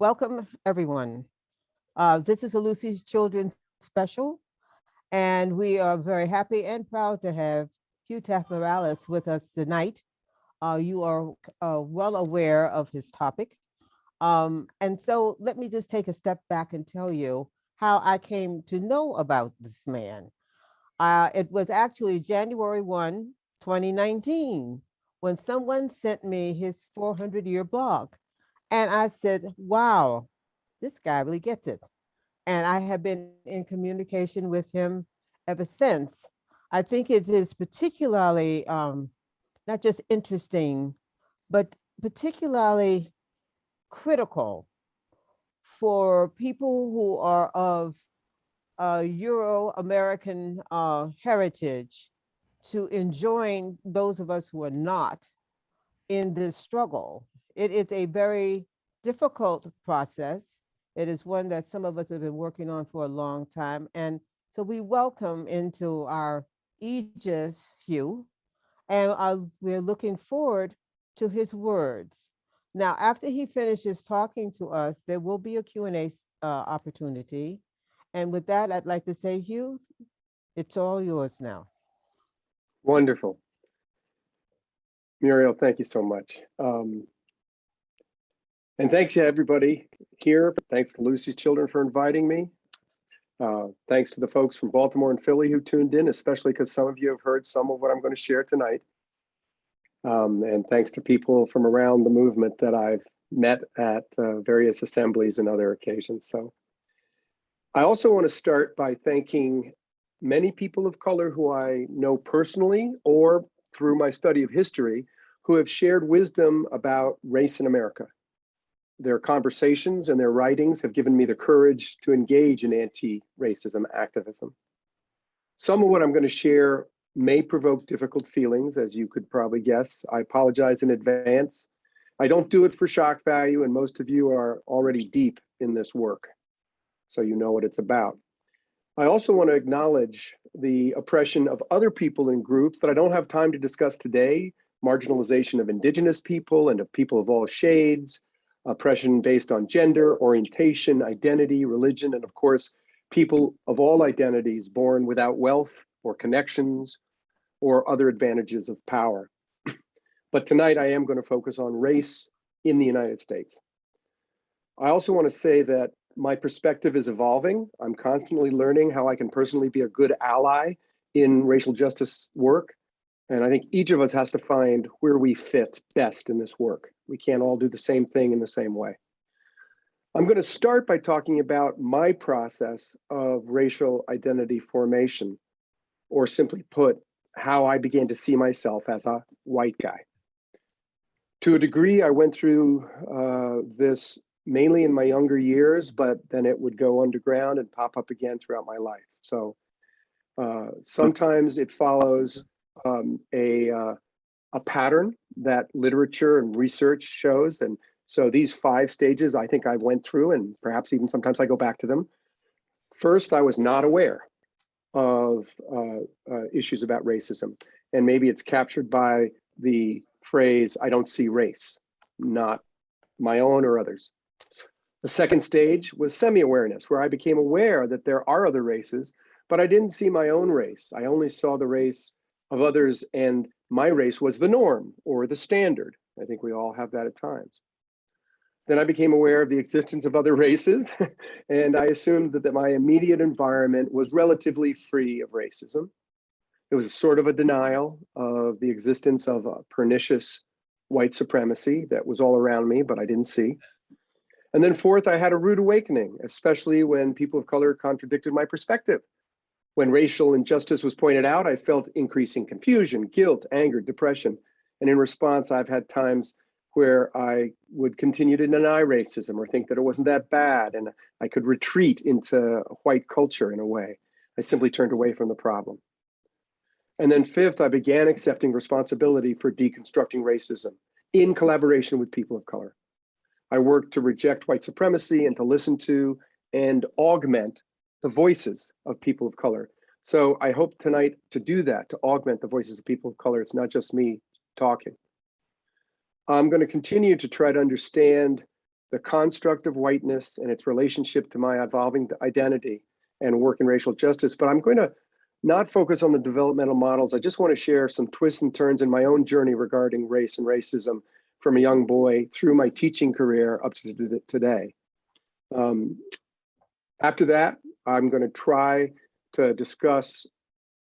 Welcome, everyone. This is a Lucy's Children special, and we are very happy and proud to have Hugh Taft-Morales with us tonight. You are well aware of his topic. And so let me just take a step back and tell you how I came to know about this man. It was actually January 1, 2019, when someone sent me his 400-year blog. And I said, wow, this guy really gets it. And I have been in communication with him ever since. I think it is particularly not just interesting, but particularly critical for people who are of Euro-American heritage to enjoin those of us who are not in this struggle. It is a very difficult process. It is one that some of us have been working on for a long time. And so we welcome into our aegis Hugh, and we're looking forward to his words. Now, after he finishes talking to us, there will be a Q&A opportunity. And with that, I'd like to say, Hugh, it's all yours now. Wonderful. Muriel, thank you so much. And thanks to everybody here. Thanks to Lucy's Children for inviting me. Thanks to the folks from Baltimore and Philly who tuned in, especially because some of you have heard some of what I'm going to share tonight. And thanks to people from around the movement that I've met at various assemblies and other occasions. So I also want to start by thanking many people of color who I know personally or through my study of history who have shared wisdom about race in America. Their conversations and their writings have given me the courage to engage in anti-racism activism. Some of what I'm going to share may provoke difficult feelings, as you could probably guess. I apologize in advance. I don't do it for shock value, and most of you are already deep in this work, so you know what it's about. I also want to acknowledge the oppression of other people in groups that I don't have time to discuss today: marginalization of Indigenous people and of people of all shades, oppression based on gender, orientation, identity, religion, and of course, people of all identities born without wealth or connections or other advantages of power. But tonight I am going to focus on race in the United States. I also want to say that my perspective is evolving. I'm constantly learning how I can personally be a good ally in racial justice work. And I think each of us has to find where we fit best in this work. We can't all do the same thing in the same way. I'm going to start by talking about my process of racial identity formation, or simply put, how I began to see myself as a white guy. To a degree, I went through this mainly in my younger years, but then it would go underground and pop up again throughout my life. So sometimes it follows a pattern that literature and research shows. And so these 5 stages I think I went through, and perhaps even sometimes I go back to them. First, I was not aware of issues about racism. And maybe it's captured by the phrase, I don't see race, not my own or others. The second stage was semi-awareness, where I became aware that there are other races, but I didn't see my own race. I only saw the race of others, and my race was the norm or the standard. I think we all have that at times. Then I became aware of the existence of other races, and I assumed that my immediate environment was relatively free of racism. It was sort of a denial of the existence of a pernicious white supremacy that was all around me, but I didn't see. And then fourth, I had a rude awakening, especially when people of color contradicted my perspective. When racial injustice was pointed out, I felt increasing confusion, guilt, anger, depression. And in response, I've had times where I would continue to deny racism or think that it wasn't that bad, and I could retreat into white culture in a way. I simply turned away from the problem. And then fifth, I began accepting responsibility for deconstructing racism in collaboration with people of color. I worked to reject white supremacy and to listen to and augment the voices of people of color. So I hope tonight to do that, to augment the voices of people of color. It's not just me talking. I'm going to continue to try to understand the construct of whiteness and its relationship to my evolving identity and work in racial justice. But I'm going to not focus on the developmental models. I just want to share some twists and turns in my own journey regarding race and racism from a young boy through my teaching career up to today. After that, I'm going to try to discuss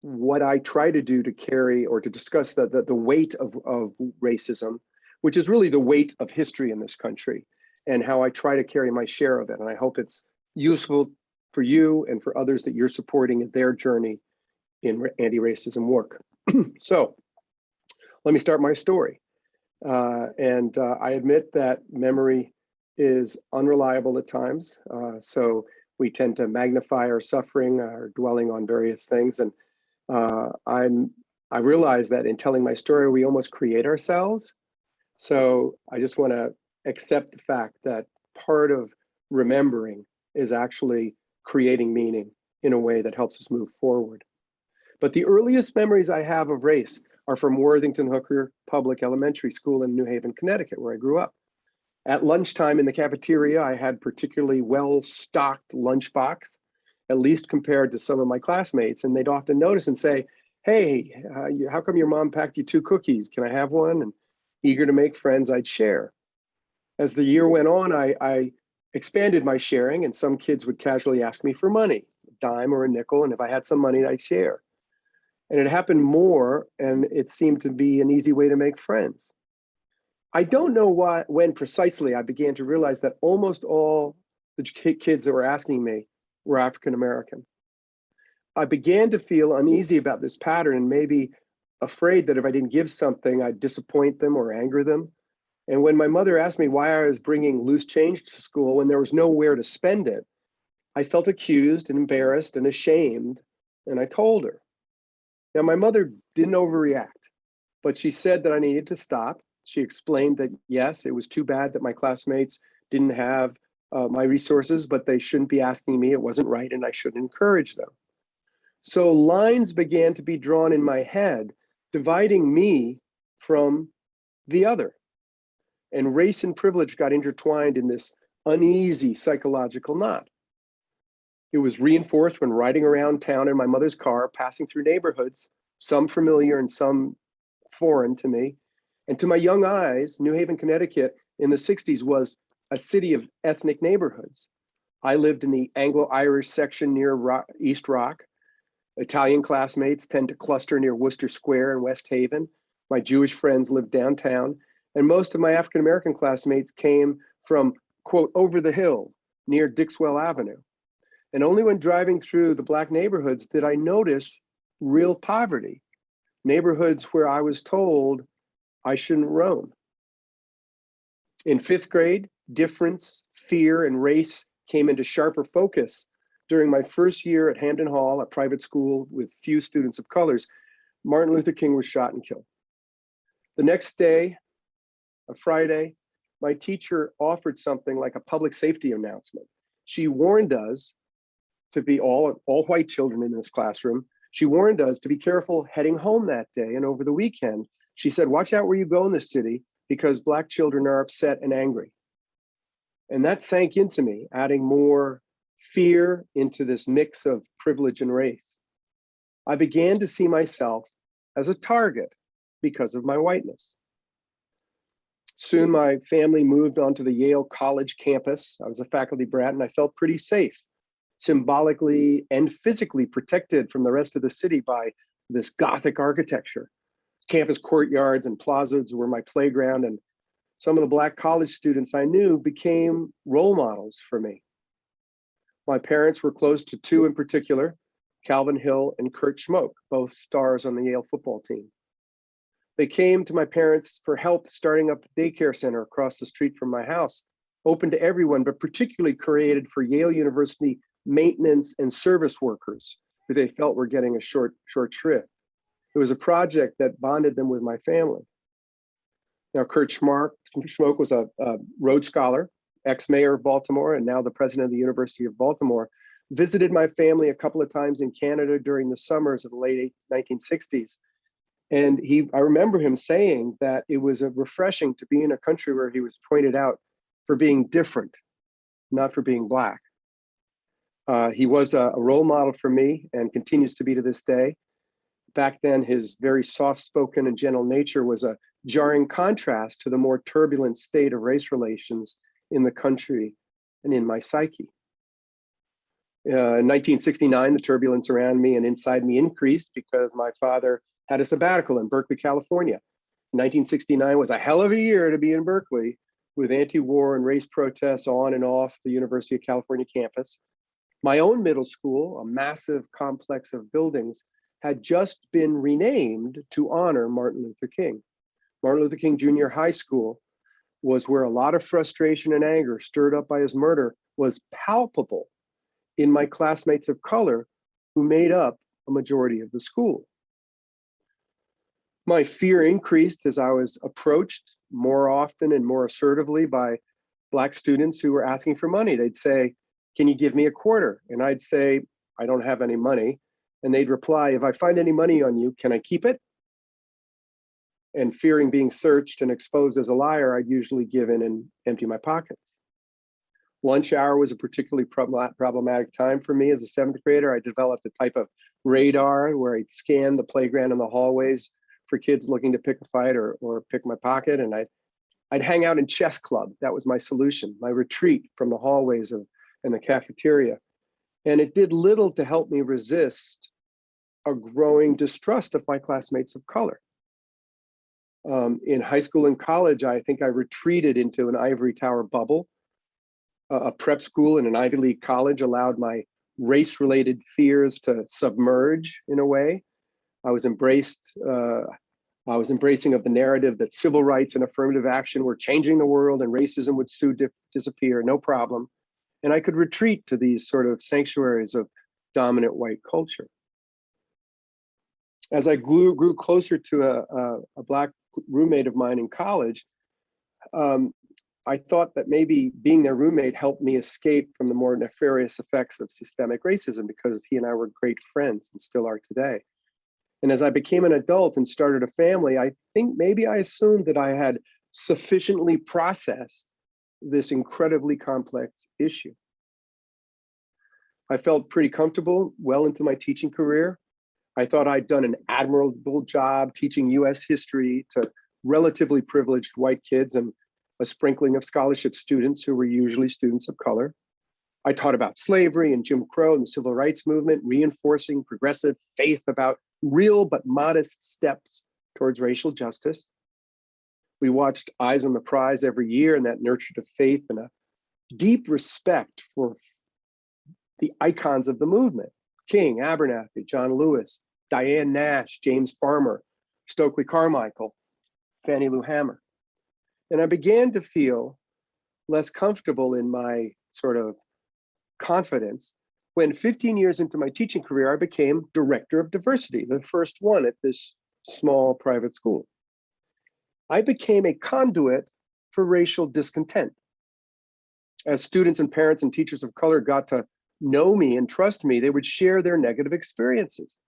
what I try to do to carry or to discuss the weight of racism, which is really the weight of history in this country, and how I try to carry my share of it. And I hope it's useful for you and for others that you're supporting in their journey in anti-racism work. So let me start my story. I admit that memory is unreliable at times. So we tend to magnify our suffering, our dwelling on various things. And I realize that in telling my story, we almost create ourselves. So I just want to accept the fact that part of remembering is actually creating meaning in a way that helps us move forward. But the earliest memories I have of race are from Worthington Hooker Public Elementary School in New Haven, Connecticut, where I grew up. At lunchtime in the cafeteria, I had particularly well-stocked lunchbox, at least compared to some of my classmates. And they'd often notice and say, hey, how come your mom packed you 2 cookies? Can I have one? And eager to make friends, I'd share. As the year went on, I expanded my sharing, and some kids would casually ask me for money, a dime or a nickel. And if I had some money, I'd share. And it happened more, and it seemed to be an easy way to make friends. I don't know when precisely I began to realize that almost all the kids that were asking me were African American. I began to feel uneasy about this pattern and maybe afraid that if I didn't give something, I'd disappoint them or anger them. And when my mother asked me why I was bringing loose change to school when there was nowhere to spend it, I felt accused and embarrassed and ashamed, and I told her. Now, my mother didn't overreact, but she said that I needed to stop. She explained that, yes, it was too bad that my classmates didn't have my resources, but they shouldn't be asking me. It wasn't right, and I shouldn't encourage them. So lines began to be drawn in my head, dividing me from the other. And race and privilege got intertwined in this uneasy psychological knot. It was reinforced when riding around town in my mother's car, passing through neighborhoods, some familiar and some foreign to me. And to my young eyes, New Haven, Connecticut in the 60s was a city of ethnic neighborhoods. I lived in the Anglo-Irish section near East Rock. Italian classmates tend to cluster near Worcester Square in West Haven. My Jewish friends lived downtown. And most of my African-American classmates came from, quote, over the hill near Dixwell Avenue. And only when driving through the Black neighborhoods did I notice real poverty, neighborhoods where I was told I shouldn't roam. In 5th grade, difference, fear, and race came into sharper focus during my first year at Hampden Hall, a private school with few students of colors. Martin Luther King was shot and killed. The next day, a Friday, my teacher offered something like a public safety announcement. She warned us to be all white children in this classroom. She warned us to be careful heading home that day and over the weekend. She said, watch out where you go in this city because Black children are upset and angry. And that sank into me, adding more fear into this mix of privilege and race. I began to see myself as a target because of my whiteness. Soon my family moved onto the Yale College campus. I was a faculty brat and I felt pretty safe, symbolically and physically protected from the rest of the city by this Gothic architecture. Campus courtyards and plazas were my playground, and some of the Black college students I knew became role models for me. My parents were close to 2 in particular, Calvin Hill and Kurt Schmoke, both stars on the Yale football team. They came to my parents for help starting up a daycare center across the street from my house, open to everyone, but particularly created for Yale University maintenance and service workers who they felt were getting a short shrift. It was a project that bonded them with my family. Now, Kurt Schmoke was a Rhodes Scholar, ex-mayor of Baltimore, and now the president of the University of Baltimore, visited my family a couple of times in Canada during the summers of the late 1960s. And I remember him saying that it was refreshing to be in a country where he was pointed out for being different, not for being Black. He was a role model for me and continues to be to this day. Back then, his very soft-spoken and gentle nature was a jarring contrast to the more turbulent state of race relations in the country and in my psyche. In 1969, the turbulence around me and inside me increased because my father had a sabbatical in Berkeley, California. 1969 was a hell of a year to be in Berkeley, with anti-war and race protests on and off the University of California campus. My own middle school, a massive complex of buildings, had just been renamed to honor Martin Luther King. Martin Luther King Jr. High School was where a lot of frustration and anger stirred up by his murder was palpable in my classmates of color who made up a majority of the school. My fear increased as I was approached more often and more assertively by Black students who were asking for money. They'd say, "Can you give me a quarter?" And I'd say, "I don't have any money." And they'd reply, "If I find any money on you, can I keep it?" And fearing being searched and exposed as a liar, I'd usually give in and empty my pockets. Lunch hour was a particularly problematic time for me as a seventh grader. I developed a type of radar where I'd scan the playground and the hallways for kids looking to pick a fight or pick my pocket. And I'd hang out in chess club. That was my solution, my retreat from the hallways and the cafeteria. And it did little to help me resist a growing distrust of my classmates of color. In high school and college, I think I retreated into an ivory tower bubble. A prep school and an Ivy League college allowed my race-related fears to submerge in a way. I was embracing of the narrative that civil rights and affirmative action were changing the world and racism would soon disappear, no problem. And I could retreat to these sort of sanctuaries of dominant white culture. As I grew closer to a Black roommate of mine in college, I thought that maybe being their roommate helped me escape from the more nefarious effects of systemic racism because he and I were great friends and still are today. And as I became an adult and started a family, I think maybe I assumed that I had sufficiently processed this incredibly complex issue. I felt pretty comfortable well into my teaching career. I thought I'd done an admirable job teaching US history to relatively privileged white kids and a sprinkling of scholarship students who were usually students of color. I taught about slavery and Jim Crow and the civil rights movement, reinforcing progressive faith about real but modest steps towards racial justice. We watched Eyes on the Prize every year, and that nurtured a faith and a deep respect for the icons of the movement: King, Abernathy, John Lewis, Diane Nash, James Farmer, Stokely Carmichael, Fannie Lou Hamer. And I began to feel less comfortable in my sort of confidence when 15 years into my teaching career, I became director of diversity, the first one at this small private school. I became a conduit for racial discontent. As students and parents and teachers of color got to know me and trust me, they would share their negative experiences.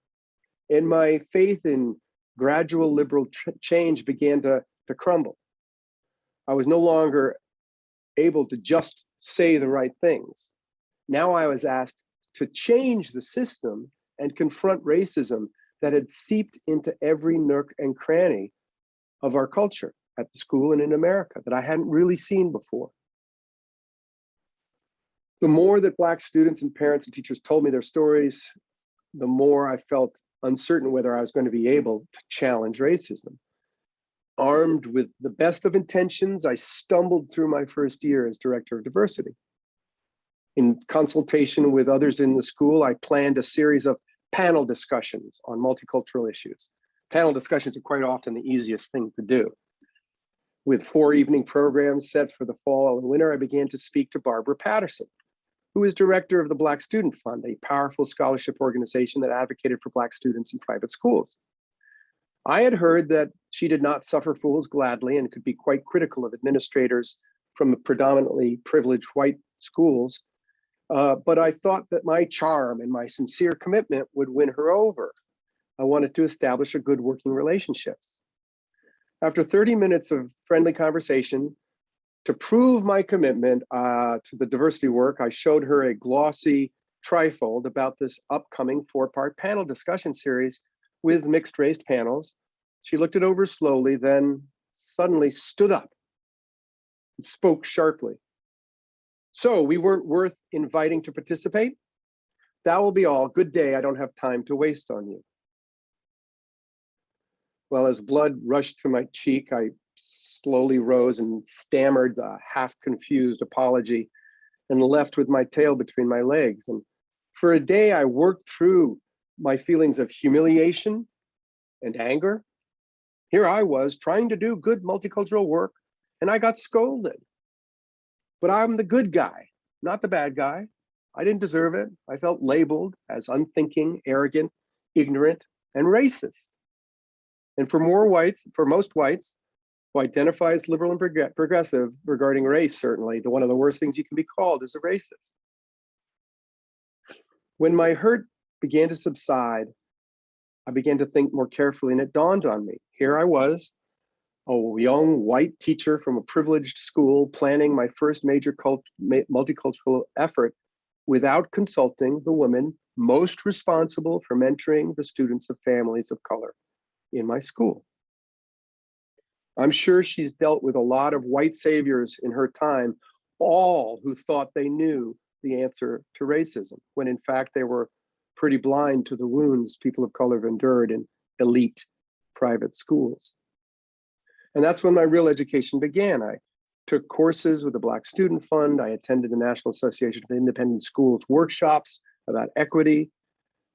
And my faith in gradual liberal change began to crumble. I was no longer able to just say the right things. Now I was asked to change the system and confront racism that had seeped into every nook and cranny of our culture at the school and in America that I hadn't really seen before. The more that Black students and parents and teachers told me their stories, the more I felt uncertain whether I was going to be able to challenge racism. Armed with the best of intentions, I stumbled through my first year as director of diversity. In consultation with others in the school, I planned a series of panel discussions on multicultural issues. Panel discussions are quite often the easiest thing to do. With 4 evening programs set for the fall and winter, I began to speak to Barbara Patterson, who is director of the Black Student Fund, a powerful scholarship organization that advocated for Black students in private schools. I had heard that she did not suffer fools gladly and could be quite critical of administrators from predominantly privileged white schools. But I thought that my charm and my sincere commitment would win her over. I wanted to establish a good working relationship. After 30 minutes of friendly conversation, To prove my commitment to the diversity work, I showed her a glossy trifold about this upcoming 4-part panel discussion series with mixed race panels. She looked it over slowly, then suddenly stood up and spoke sharply. So we weren't worth inviting to participate? That will be all. Good day. I don't have time to waste on you. Well, as blood rushed to my cheek, I slowly rose and stammered a half-confused apology and left with my tail between my legs. And for a day, I worked through my feelings of humiliation and anger. Here I was trying to do good multicultural work, and I got scolded. But I'm the good guy, not the bad guy. I didn't deserve it. I felt labeled as unthinking, arrogant, ignorant, and racist. And for most whites who identify as liberal and progressive regarding race, certainly, one of the worst things you can be called is a racist. When my hurt began to subside, I began to think more carefully, and it dawned on me. Here I was, a young white teacher from a privileged school, planning my first major multicultural effort without consulting the women most responsible for mentoring the students of families of color in my school. I'm sure she's dealt with a lot of white saviors in her time, all who thought they knew the answer to racism, when in fact they were pretty blind to the wounds people of color have endured in elite private schools. And that's when my real education began. I took courses with the Black Student Fund. I attended the National Association of Independent Schools workshops about equity.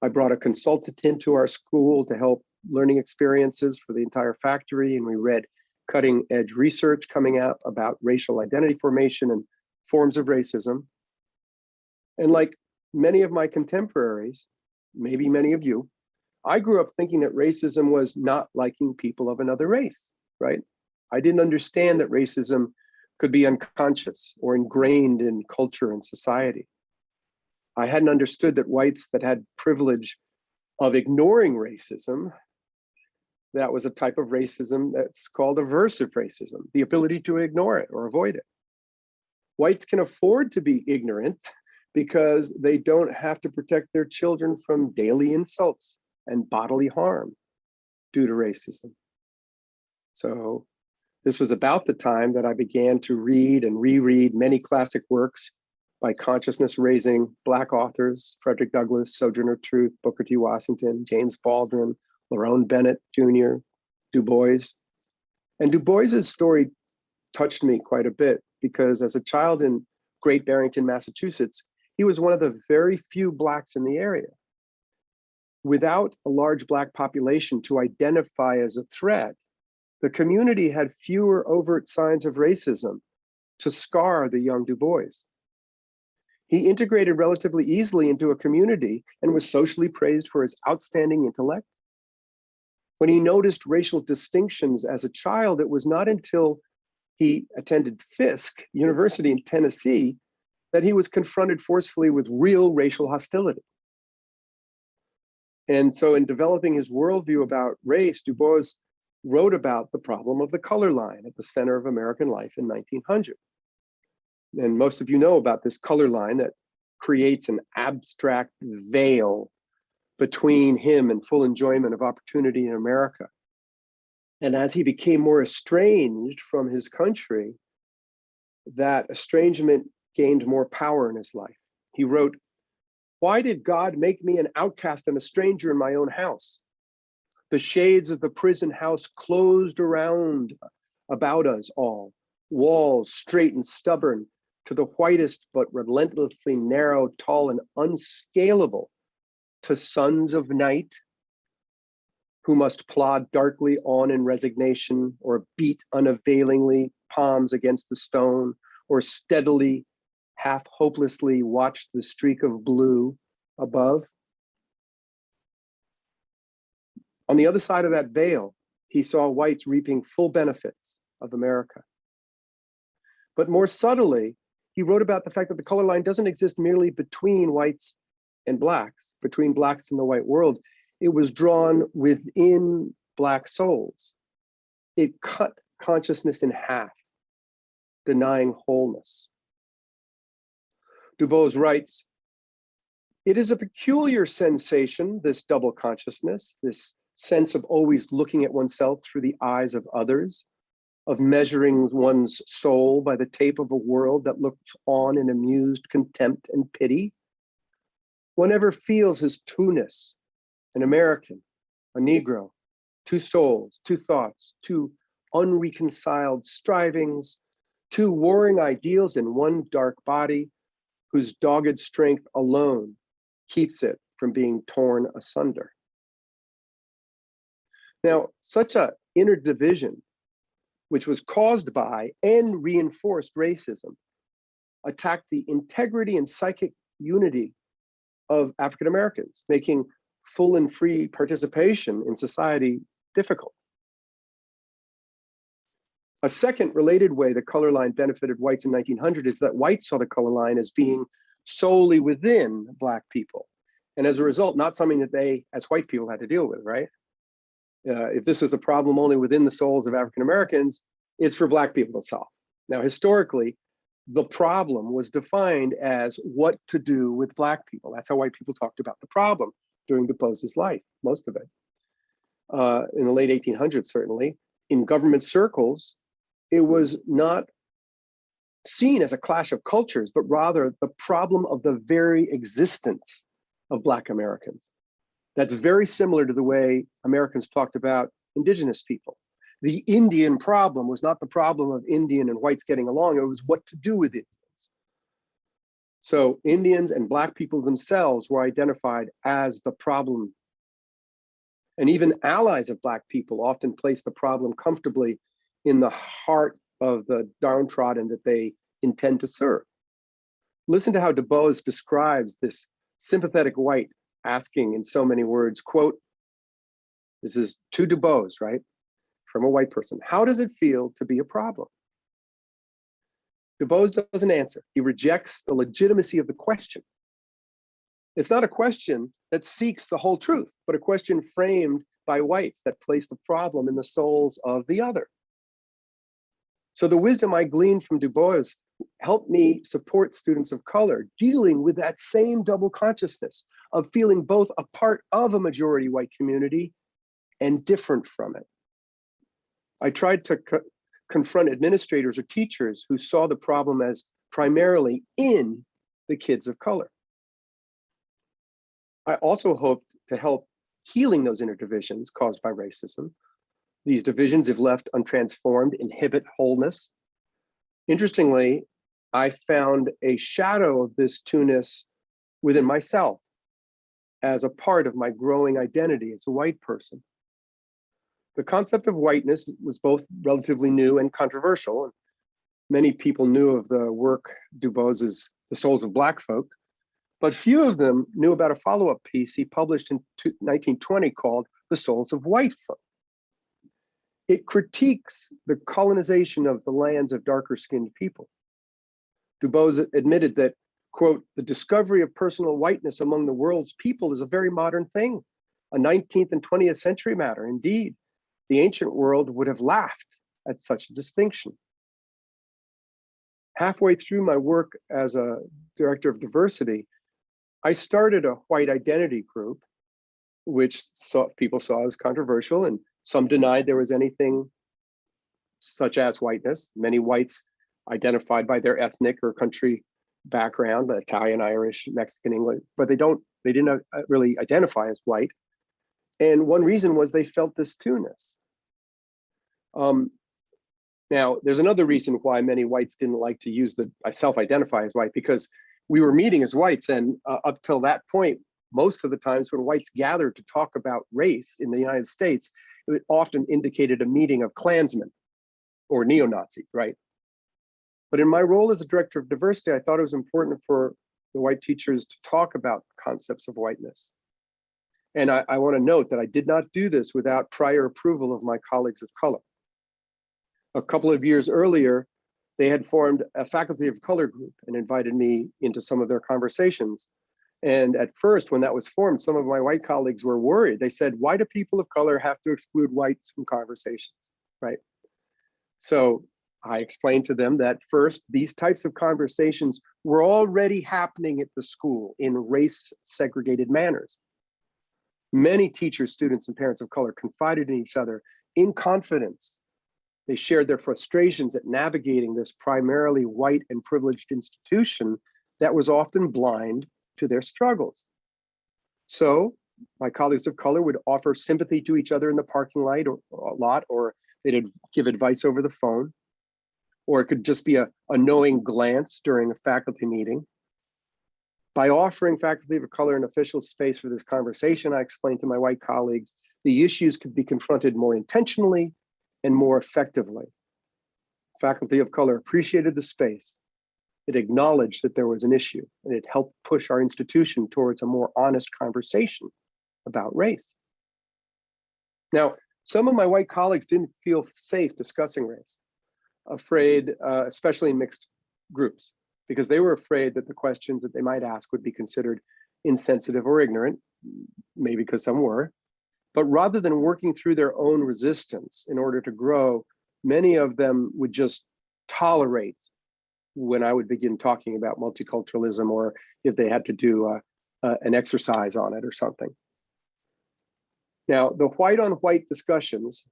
I brought a consultant into our school to help learning experiences for the entire factory, and we read cutting edge research coming out about racial identity formation and forms of racism. And like many of my contemporaries, maybe many of you, I grew up thinking that racism was not liking people of another race, right? I didn't understand that racism could be unconscious or ingrained in culture and society. I hadn't understood that whites that had privilege of ignoring racism, that was a type of racism that's called aversive racism, the ability to ignore it or avoid it. Whites can afford to be ignorant because they don't have to protect their children from daily insults and bodily harm due to racism. So this was about the time that I began to read and reread many classic works by consciousness-raising Black authors, Frederick Douglass, Sojourner Truth, Booker T. Washington, James Baldwin, Lerone Bennett Jr., Du Bois. And Du Bois's story touched me quite a bit because as a child in Great Barrington, Massachusetts, he was one of the very few Blacks in the area. Without a large Black population to identify as a threat, the community had fewer overt signs of racism to scar the young Du Bois. He integrated relatively easily into a community and was socially praised for his outstanding intellect. When he noticed racial distinctions as a child, it was not until he attended Fisk University in Tennessee that he was confronted forcefully with real racial hostility. And so in developing his worldview about race, Du Bois wrote about the problem of the color line at the center of American life in 1900. And most of you know about this color line that creates an abstract veil between him and full enjoyment of opportunity in America. And as he became more estranged from his country, that estrangement gained more power in his life. He wrote, "Why did God make me an outcast and a stranger in my own house? The shades of the prison house closed around about us all, walls straight and stubborn to the whitest, but relentlessly narrow, tall, and unscalable to sons of night who must plod darkly on in resignation or beat unavailingly palms against the stone or steadily, half hopelessly watch the streak of blue above." On the other side of that veil, he saw whites reaping full benefits of America. But more subtly, he wrote about the fact that the color line doesn't exist merely between whites and Blacks, between Blacks in the white world. It was drawn within Black souls. It cut consciousness in half, denying wholeness. Du Bois writes, "It is a peculiar sensation, this double consciousness, this sense of always looking at oneself through the eyes of others, of measuring one's soul by the tape of a world that looks on in amused contempt and pity. One ever feels his two-ness, an American, a Negro, two souls, two thoughts, two unreconciled strivings, two warring ideals in one dark body, whose dogged strength alone keeps it from being torn asunder." Now, such an inner division, which was caused by and reinforced racism, attacked the integrity and psychic unity of African Americans, making full and free participation in society difficult. A second related way the color line benefited whites in 1900 is that whites saw the color line as being solely within Black people. And as a result, not something that they, as white people, had to deal with, right? If this was a problem only within the souls of African Americans, it's for Black people to solve. Now, historically, the problem was defined as what to do with Black people. That's how white people talked about the problem during Du Bois's life, most of it. In the late 1800s, certainly. In government circles, it was not seen as a clash of cultures, but rather the problem of the very existence of Black Americans. That's very similar to the way Americans talked about indigenous people. The Indian problem was not the problem of Indian and whites getting along, it was what to do with Indians. So Indians and Black people themselves were identified as the problem. And even allies of Black people often place the problem comfortably in the heart of the downtrodden that they intend to serve. Listen to how Du Bois describes this sympathetic white asking in so many words, quote, this is to Du Bois, right? From a white person. "How does it feel to be a problem?" Du Bois doesn't answer. He rejects the legitimacy of the question. It's not a question that seeks the whole truth, but a question framed by whites that place the problem in the souls of the other. So the wisdom I gleaned from Du Bois helped me support students of color dealing with that same double consciousness of feeling both a part of a majority white community and different from it. I tried to confront administrators or teachers who saw the problem as primarily in the kids of color. I also hoped to help healing those inner divisions caused by racism. These divisions, if left untransformed, inhibit wholeness. Interestingly, I found a shadow of this two-ness within myself as a part of my growing identity as a white person. The concept of whiteness was both relatively new and controversial. And many people knew of the work Du Bois's The Souls of Black Folk, but few of them knew about a follow-up piece he published in 1920 called The Souls of White Folk. It critiques the colonization of the lands of darker-skinned people. Du Bois admitted that, quote, "the discovery of personal whiteness among the world's people is a very modern thing, a 19th and 20th century matter. Indeed, the ancient world would have laughed at such a distinction." Halfway through my work as a director of diversity, I started a white identity group, which people saw as controversial, and some denied there was anything such as whiteness. Many whites identified by their ethnic or country background, Italian, Irish, Mexican, English, but they didn't really identify as white. And one reason was they felt this two-ness. Now, there's another reason why many whites didn't like to use I self-identify as white, because we were meeting as whites, and up till that point, most of the times when whites gathered to talk about race in the United States, it often indicated a meeting of Klansmen or neo-Nazi, right? But in my role as a director of diversity, I thought it was important for the white teachers to talk about concepts of whiteness. And I want to note that I did not do this without prior approval of my colleagues of color. A couple of years earlier, they had formed a faculty of color group and invited me into some of their conversations. And at first, when that was formed, some of my white colleagues were worried. They said, "Why do people of color have to exclude whites from conversations?" Right? So I explained to them that first, these types of conversations were already happening at the school in race segregated manners. Many teachers, students, and parents of color confided in each other in confidence. They shared their frustrations at navigating this primarily white and privileged institution that was often blind to their struggles. So my colleagues of color would offer sympathy to each other in the parking lot, or they'd give advice over the phone, or it could just be a knowing glance during a faculty meeting. By offering faculty of color an official space for this conversation, I explained to my white colleagues the issues could be confronted more intentionally and more effectively. Faculty of color appreciated the space. It acknowledged that there was an issue, and it helped push our institution towards a more honest conversation about race. Now, some of my white colleagues didn't feel safe discussing race, afraid, especially in mixed groups, because they were afraid that the questions that they might ask would be considered insensitive or ignorant, maybe because some were. But rather than working through their own resistance in order to grow, many of them would just tolerate when I would begin talking about multiculturalism, or if they had to do an exercise on it or something. Now, the white-on-white discussions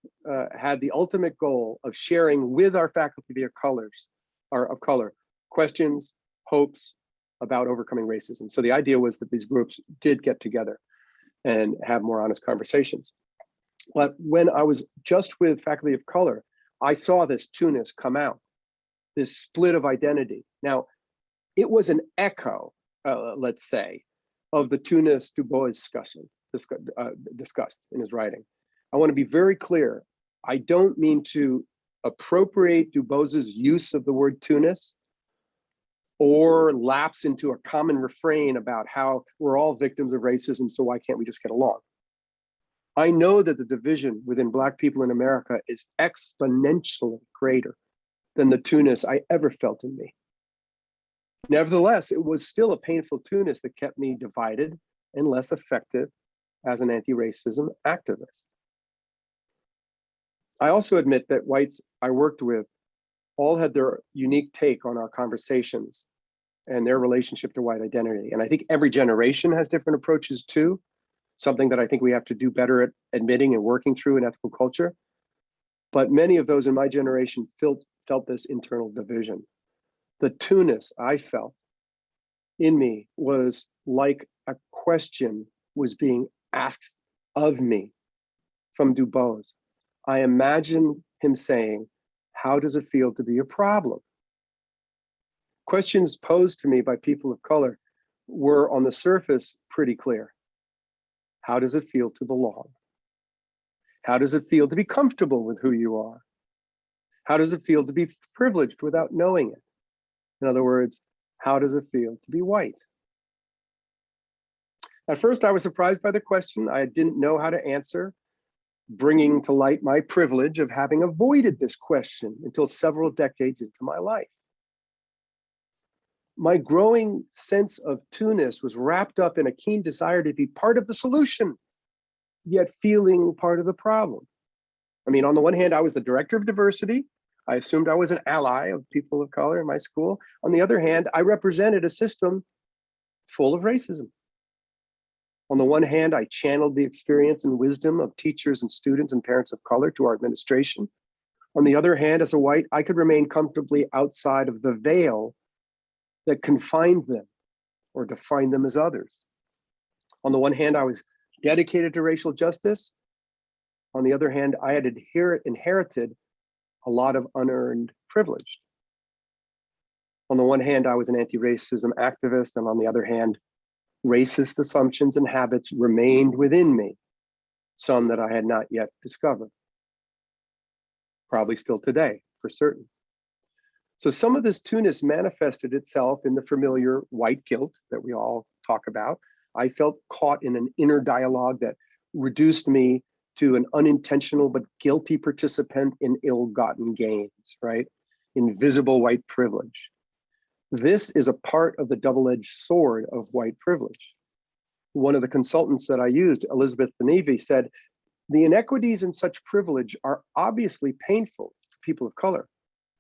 had the ultimate goal of sharing with our faculty of color questions, hopes about overcoming racism. So the idea was that these groups did get together and have more honest conversations. But when I was just with faculty of color, I saw this two-ness come out, this split of identity. Now, it was an echo, let's say, of the two-ness Du Bois discussed in his writing. I want to be very clear. I don't mean to appropriate Du Bois's use of the word two-ness or lapse into a common refrain about how we're all victims of racism, so why can't we just get along? I know that the division within Black people in America is exponentially greater than the two-ness I ever felt in me. Nevertheless, it was still a painful two-ness that kept me divided and less effective as an anti-racism activist. I also admit that whites I worked with all had their unique take on our conversations and their relationship to white identity. And I think every generation has different approaches too, something that I think we have to do better at admitting and working through in ethical culture. But many of those in my generation felt this internal division. The two-ness I felt in me was like a question was being asked of me from Du Bois. I imagine him saying, how does it feel to be a problem? Questions posed to me by people of color were on the surface pretty clear. How does it feel to belong? How does it feel to be comfortable with who you are? How does it feel to be privileged without knowing it? In other words, how does it feel to be white? At first, I was surprised by the question. I didn't know how to answer, bringing to light my privilege of having avoided this question until several decades into my life. My growing sense of two-ness was wrapped up in a keen desire to be part of the solution, yet feeling part of the problem. I mean, on the one hand, I was the director of diversity. I assumed I was an ally of people of color in my school. On the other hand, I represented a system full of racism. On the one hand, I channeled the experience and wisdom of teachers and students and parents of color to our administration. On the other hand, as a white, I could remain comfortably outside of the veil that confined them or defined them as others. On the one hand, I was dedicated to racial justice. On the other hand, I had inherited a lot of unearned privilege. On the one hand, I was an anti-racism activist, and on the other hand, racist assumptions and habits remained within me, some that I had not yet discovered. Probably still today, for certain. So some of this two-ness manifested itself in the familiar white guilt that we all talk about. I felt caught in an inner dialogue that reduced me to an unintentional but guilty participant in ill-gotten gains, right? Invisible white privilege. This is a part of the double-edged sword of white privilege. One of the consultants that I used, Elizabeth Denevi, said, the inequities in such privilege are obviously painful to people of color,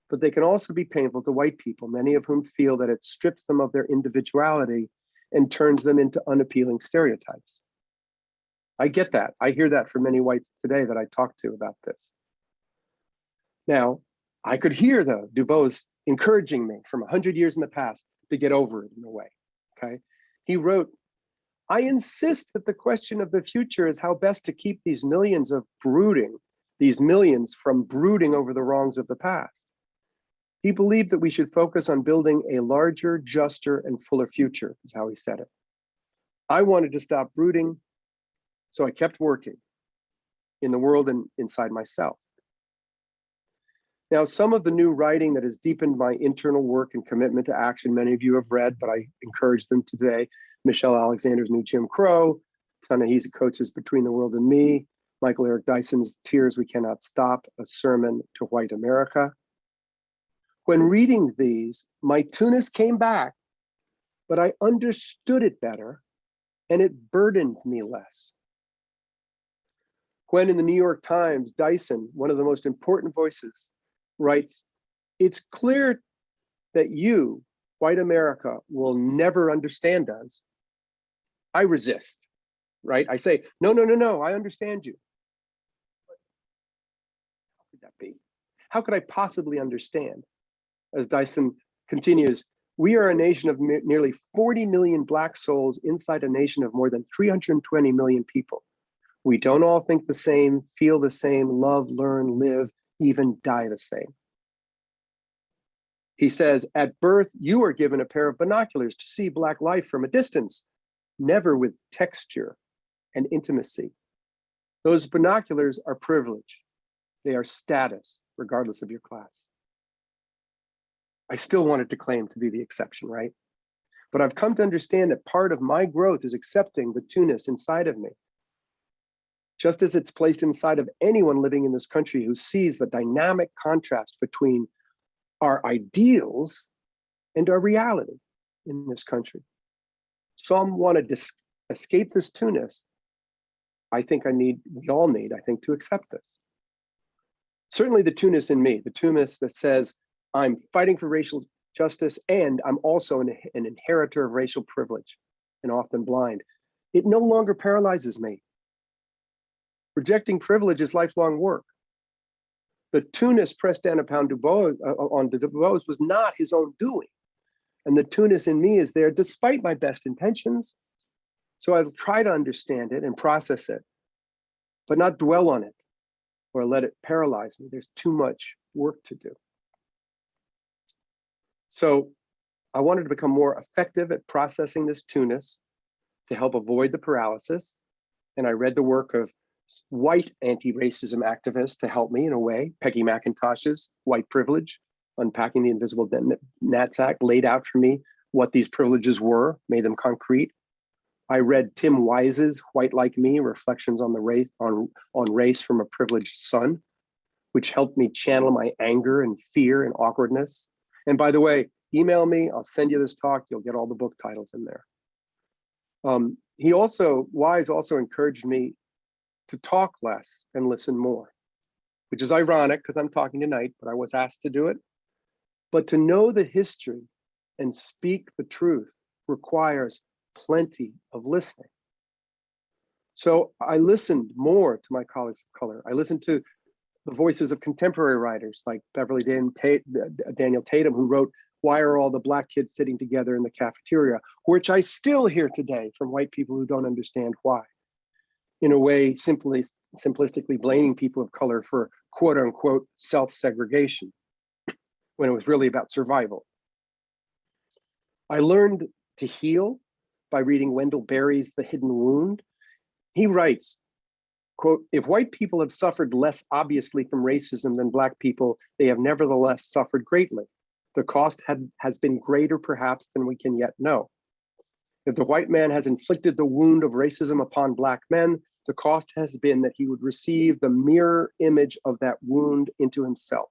but they can also be painful to white people, many of whom feel that it strips them of their individuality and turns them into unappealing stereotypes. I get that. I hear that from many whites today that I talk to about this. Now, I could hear, though, Du Bois encouraging me from 100 years in the past to get over it in a way, okay? He wrote, I insist that the question of the future is how best to keep these millions from brooding over the wrongs of the past. He believed that we should focus on building a larger, juster, and fuller future, is how he said it. I wanted to stop brooding, so I kept working in the world and inside myself. Now, some of the new writing that has deepened my internal work and commitment to action, many of you have read, but I encourage them today. Michelle Alexander's new Jim Crow, Ta-Nehisi Coates's Between the World and Me, Michael Eric Dyson's Tears We Cannot Stop, A Sermon to White America. When reading these, my Tunis came back, but I understood it better and it burdened me less. When in the New York Times, Dyson, one of the most important voices, writes, it's clear that you, white America, will never understand us. I resist, right? I say, no, I understand you. How could that be? How could I possibly understand? As Dyson continues, we are a nation of nearly 40 million Black souls inside a nation of more than 320 million people. We don't all think the same, feel the same, love, learn, live, even die the same. He says, at birth, you are given a pair of binoculars to see Black life from a distance, never with texture and intimacy. Those binoculars are privilege. They are status, regardless of your class. I still wanted to claim to be the exception, right? But I've come to understand that part of my growth is accepting the Tunis inside of me, just as it's placed inside of anyone living in this country who sees the dynamic contrast between our ideals and our reality in this country. Some want to escape this Tunis. We all need, I think, to accept this. Certainly the Tunis in me, the Tunis that says, I'm fighting for racial justice and I'm also an inheritor of racial privilege and often blind. It no longer paralyzes me. Rejecting privilege is lifelong work. The Tunis pressed down upon Du Bois was not his own doing. And the Tunis in me is there despite my best intentions. So I'll try to understand it and process it, but not dwell on it or let it paralyze me. There's too much work to do. So I wanted to become more effective at processing this Tunis to help avoid the paralysis. And I read the work of white anti-racism activists to help me in a way. Peggy McIntosh's White Privilege, Unpacking the Invisible Knapsack, laid out for me what these privileges were, made them concrete. I read Tim Wise's White Like Me, Reflections on Race from a Privileged Son, which helped me channel my anger and fear and awkwardness. And by the way, email me, I'll send you this talk, you'll get all the book titles in there. Wise also encouraged me to talk less and listen more, which is ironic because I'm talking tonight, but I was asked to do it. But to know the history and speak the truth requires plenty of listening. So I listened more to my colleagues of color. I listened to the voices of contemporary writers like Daniel Tatum, who wrote, Why Are All the Black Kids Sitting Together in the Cafeteria? Which I still hear today from white people who don't understand why. In a way, simplistically blaming people of color for quote unquote self-segregation, when it was really about survival. I learned to heal by reading Wendell Berry's The Hidden Wound. He writes, quote, if white people have suffered less obviously from racism than Black people, they have nevertheless suffered greatly. The cost has been greater perhaps than we can yet know. If the white man has inflicted the wound of racism upon Black men, the cost has been that he would receive the mirror image of that wound into himself.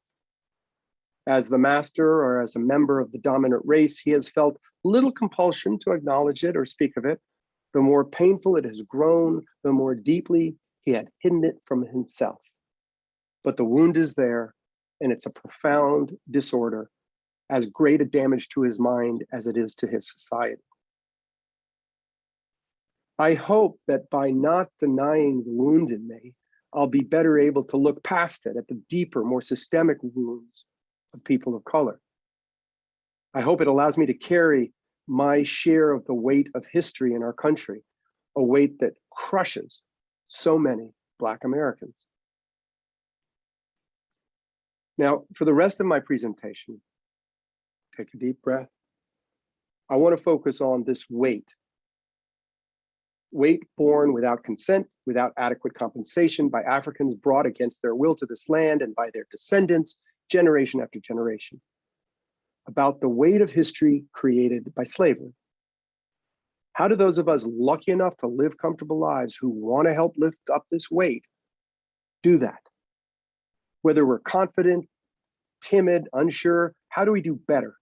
As the master or as a member of the dominant race, he has felt little compulsion to acknowledge it or speak of it. The more painful it has grown, the more deeply he had hidden it from himself. But the wound is there, and it's a profound disorder, as great a damage to his mind as it is to his society. I hope that by not denying the wound in me, I'll be better able to look past it at the deeper, more systemic wounds of people of color. I hope it allows me to carry my share of the weight of history in our country, a weight that crushes so many Black Americans. Now, for the rest of my presentation, take a deep breath. I want to focus on this weight born without consent, without adequate compensation by Africans brought against their will to this land and by their descendants, generation after generation. About the weight of history created by slavery. How do those of us lucky enough to live comfortable lives who want to help lift up this weight do that? Whether we're confident, timid, unsure, how do we do better?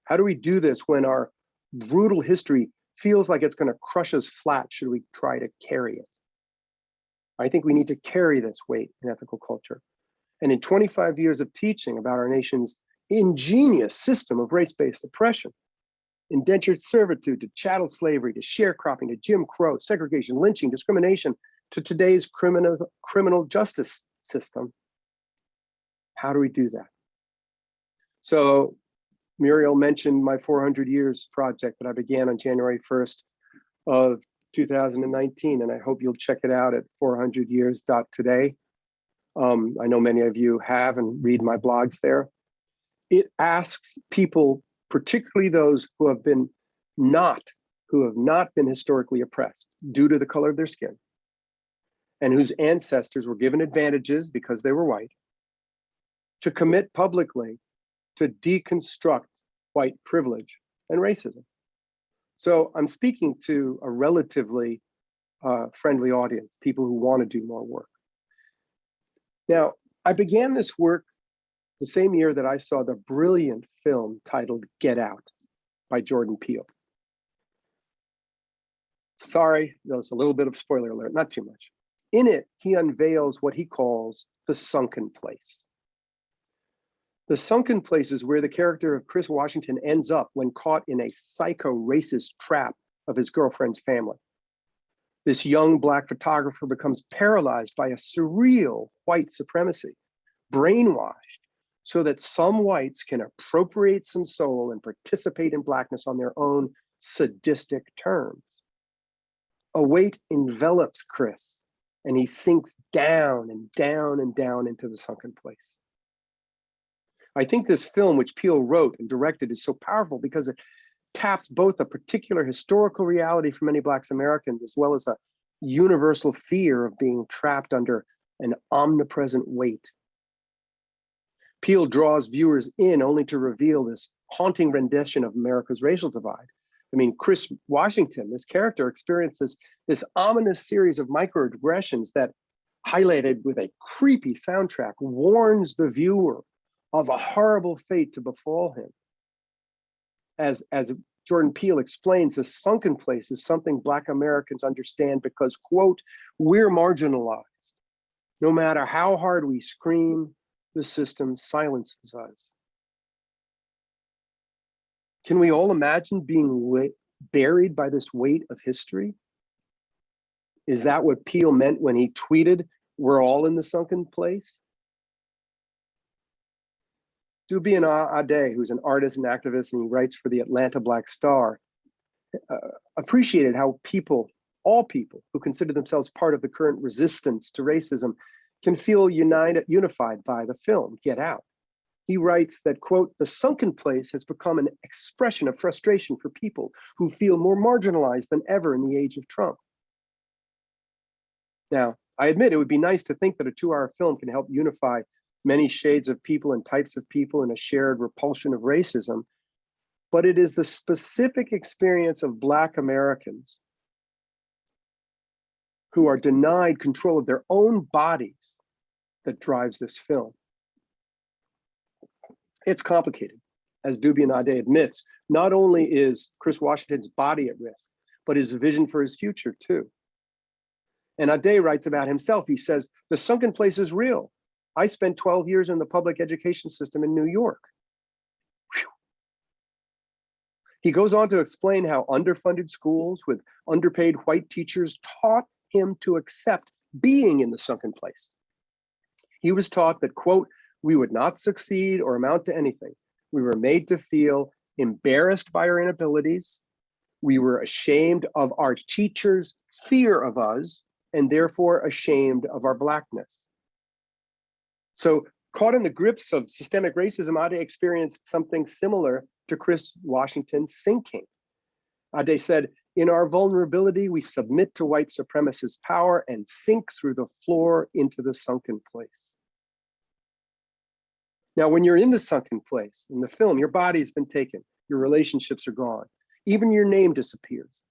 How do we do this when our brutal history feels like it's going to crush us flat should we try to carry it? I think we need to carry this weight in ethical culture. And in 25 years of teaching about our nation's ingenious system of race-based oppression, indentured servitude to chattel slavery, to sharecropping, to Jim Crow, segregation, lynching, discrimination, to today's criminal justice system, how do we do that? So Muriel mentioned my 400 Years project that I began on January 1st of 2019, and I hope you'll check it out at 400years.today. I know many of you have and read my blogs there. It asks people, particularly those who have not been historically oppressed due to the color of their skin, and whose ancestors were given advantages because they were white, to commit publicly to deconstruct white privilege and racism. So I'm speaking to a relatively friendly audience, people who want to do more work. Now, I began this work the same year that I saw the brilliant film titled Get Out by Jordan Peele. Sorry, there's a little bit of spoiler alert, not too much. In it, he unveils what he calls the sunken place. The sunken place is where the character of Chris Washington ends up when caught in a psycho-racist trap of his girlfriend's family. This young Black photographer becomes paralyzed by a surreal white supremacy, brainwashed so that some whites can appropriate some soul and participate in Blackness on their own sadistic terms. A weight envelops Chris, and he sinks down and down and down into the sunken place. I think this film, which Peele wrote and directed, is so powerful because it taps both a particular historical reality for many Black Americans, as well as a universal fear of being trapped under an omnipresent weight. Peele draws viewers in only to reveal this haunting rendition of America's racial divide. I mean, Chris Washington, this character, experiences this ominous series of microaggressions that, highlighted with a creepy soundtrack, warns the viewer of a horrible fate to befall him. As Jordan Peele explains, the sunken place is something Black Americans understand because, quote, we're marginalized. No matter how hard we scream, the system silences us. Can we all imagine being buried by this weight of history? Is that what Peele meant when he tweeted, "We're all in the sunken place"? Dubian Ade, who's an artist and activist, and he writes for the Atlanta Black Star, appreciated how all people who consider themselves part of the current resistance to racism can feel unified by the film, Get Out. He writes that, quote, the sunken place has become an expression of frustration for people who feel more marginalized than ever in the age of Trump. Now, I admit it would be nice to think that a 2-hour film can help unify many shades of people and types of people in a shared repulsion of racism, but it is the specific experience of Black Americans who are denied control of their own bodies that drives this film. It's complicated. As Dubian Ade admits, not only is Chris Washington's body at risk, but his vision for his future too. And Ade writes about himself, he says, the sunken place is real. I spent 12 years in the public education system in New York. Whew. He goes on to explain how underfunded schools with underpaid white teachers taught him to accept being in the sunken place. He was taught that, quote, we would not succeed or amount to anything. We were made to feel embarrassed by our inabilities. We were ashamed of our teachers' fear of us, and therefore ashamed of our Blackness. So, caught in the grips of systemic racism, Ade experienced something similar to Chris Washington's sinking. Ade said, in our vulnerability, we submit to white supremacist power and sink through the floor into the sunken place. Now, when you're in the sunken place, in the film, your body's been taken, your relationships are gone, even your name disappears.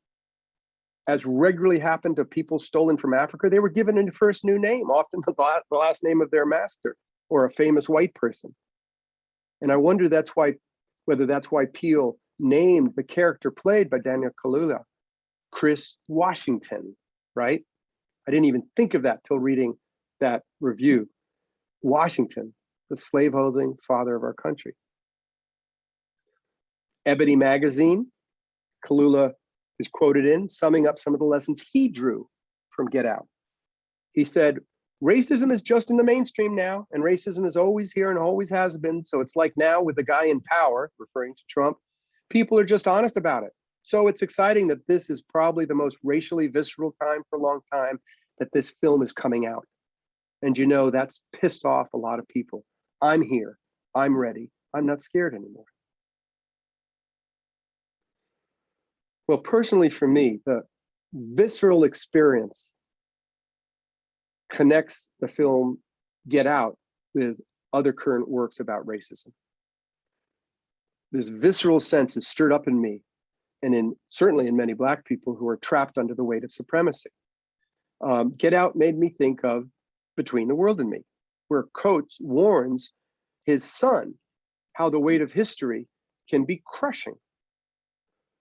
As regularly happened to people stolen from Africa, they were given a first new name, often the last name of their master or a famous white person. And I wonder whether that's why Peele named the character played by Daniel Kaluuya Chris Washington, right? I didn't even think of that till reading that review. Washington, the slaveholding father of our country. Ebony magazine, Kaluuya is quoted in, summing up some of the lessons he drew from Get Out. He said, racism is just in the mainstream now, and racism is always here and always has been. So it's like now with the guy in power, referring to Trump, people are just honest about it. So it's exciting that this is probably the most racially visceral time for a long time that this film is coming out. And you know, that's pissed off a lot of people. I'm here, I'm ready, I'm not scared anymore. Well, personally for me, the visceral experience connects the film Get Out with other current works about racism. This visceral sense is stirred up in me, and certainly in many Black people who are trapped under the weight of supremacy. Get Out made me think of Between the World and Me, where Coates warns his son how the weight of history can be crushing.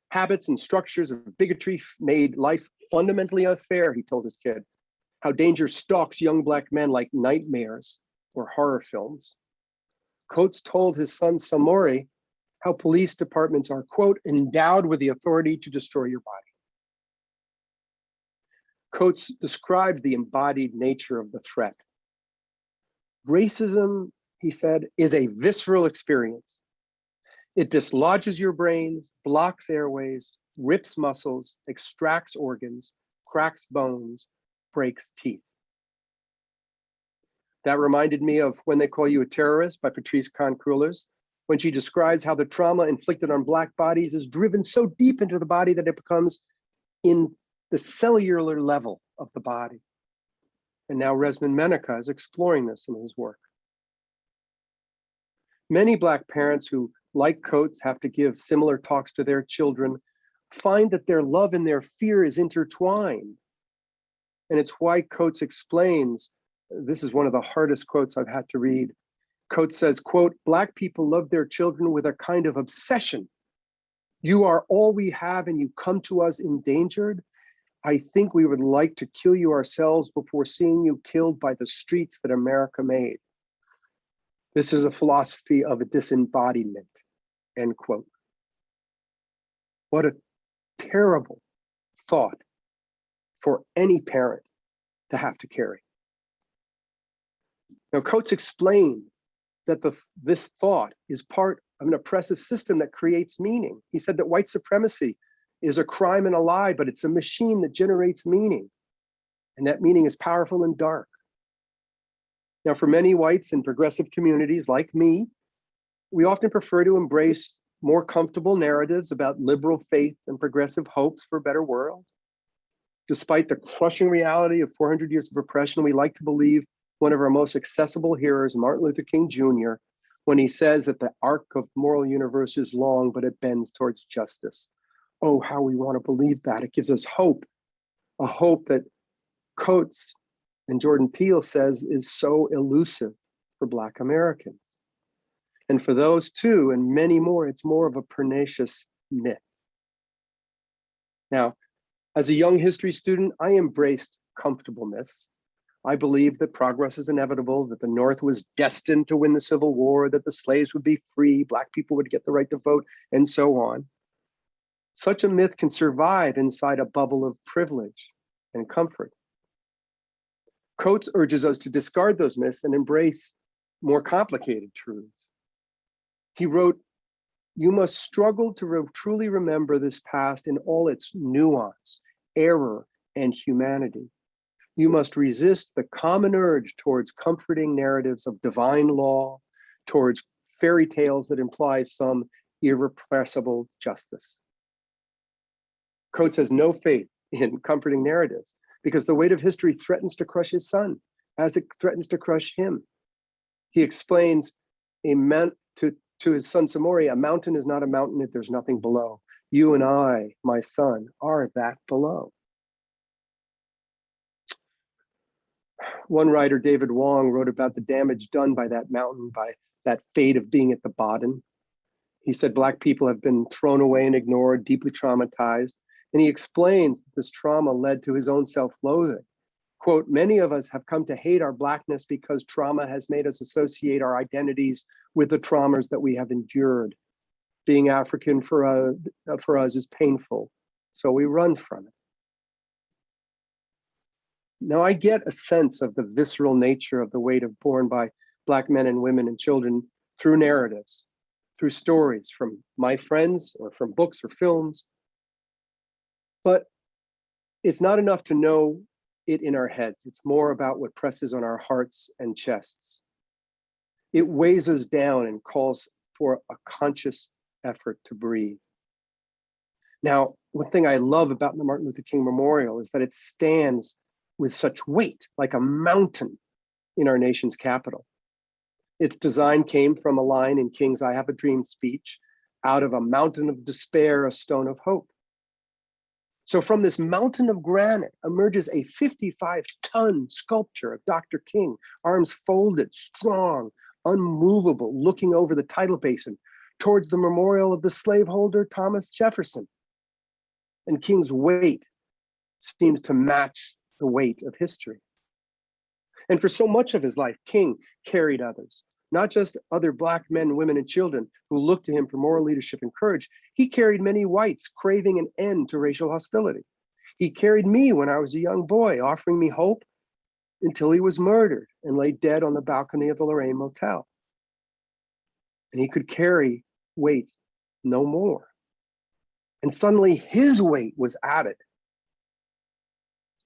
Habits and structures of bigotry made life fundamentally unfair, he told his kid. How danger stalks young Black men like nightmares or horror films. Coates told his son Samori how police departments are, quote, endowed with the authority to destroy your body. Coates described the embodied nature of the threat. Racism, he said, is a visceral experience. It dislodges your brains, blocks airways, rips muscles, extracts organs, cracks bones, breaks teeth. That reminded me of When They Call You a Terrorist by Patrice Kahn-Crullers, when she describes how the trauma inflicted on Black bodies is driven so deep into the body that it becomes in the cellular level of the body. And now Resman Menaker is exploring this in his work. Many Black parents who, like Coates, have to give similar talks to their children find that their love and their fear is intertwined. And it's why Coates explains, this is one of the hardest quotes I've had to read. Coates says, quote, Black people love their children with a kind of obsession. You are all we have and you come to us endangered. I think we would like to kill you ourselves before seeing you killed by the streets that America made. This is a philosophy of a disembodiment, end quote. What a terrible thought for any parent to have to carry. Now, Coates explained that this thought is part of an oppressive system that creates meaning. He said that white supremacy is a crime and a lie, but it's a machine that generates meaning. And that meaning is powerful and dark. Now, for many whites in progressive communities like me, we often prefer to embrace more comfortable narratives about liberal faith and progressive hopes for a better world. Despite the crushing reality of 400 years of oppression, we like to believe one of our most accessible heroes, Martin Luther King Jr., when he says that the arc of moral universe is long, but it bends towards justice. Oh, how we want to believe that. It gives us hope, a hope that Coates and Jordan Peele says is so elusive for Black Americans. And for those two and many more, it's more of a pernicious myth. Now, as a young history student, I embraced comfortable myths. I believed that progress is inevitable, that the North was destined to win the Civil War, that the slaves would be free, Black people would get the right to vote, and so on. Such a myth can survive inside a bubble of privilege and comfort. Coates urges us to discard those myths and embrace more complicated truths. He wrote, "You must struggle to truly remember this past in all its nuance, error, and humanity. You must resist the common urge towards comforting narratives of divine law, towards fairy tales that imply some irrepressible justice." Coates has no faith in comforting narratives because the weight of history threatens to crush his son as it threatens to crush him. He explains to his son Samori, "A mountain is not a mountain if there's nothing below. You and I, my son, are that below." One writer, David Wong, wrote about the damage done by that mountain, by that fate of being at the bottom. He said Black people have been thrown away and ignored, deeply traumatized. And he explains that this trauma led to his own self-loathing. Quote, "Many of us have come to hate our Blackness because trauma has made us associate our identities with the traumas that we have endured. Being African for us is painful, so we run from it." Now, I get a sense of the visceral nature of the weight borne by Black men and women and children through narratives, through stories from my friends or from books or films. But it's not enough to know it in our heads. It's more about what presses on our hearts and chests. It weighs us down and calls for a conscious effort to breathe. Now, one thing I love about the Martin Luther King Memorial is that it stands with such weight, like a mountain in our nation's capital. Its design came from a line in King's "I Have a Dream" speech, "Out of a mountain of despair, a stone of hope." So from this mountain of granite emerges a 55-ton sculpture of Dr. King, arms folded, strong, unmovable, looking over the tidal basin towards the memorial of the slaveholder Thomas Jefferson. And King's weight seems to match the weight of history. And for so much of his life, King carried others, not just other Black men, women, and children who looked to him for moral leadership and courage. He carried many whites craving an end to racial hostility. He carried me when I was a young boy, offering me hope until he was murdered and lay dead on the balcony of the Lorraine Motel. And he could carry weight no more. And suddenly his weight was added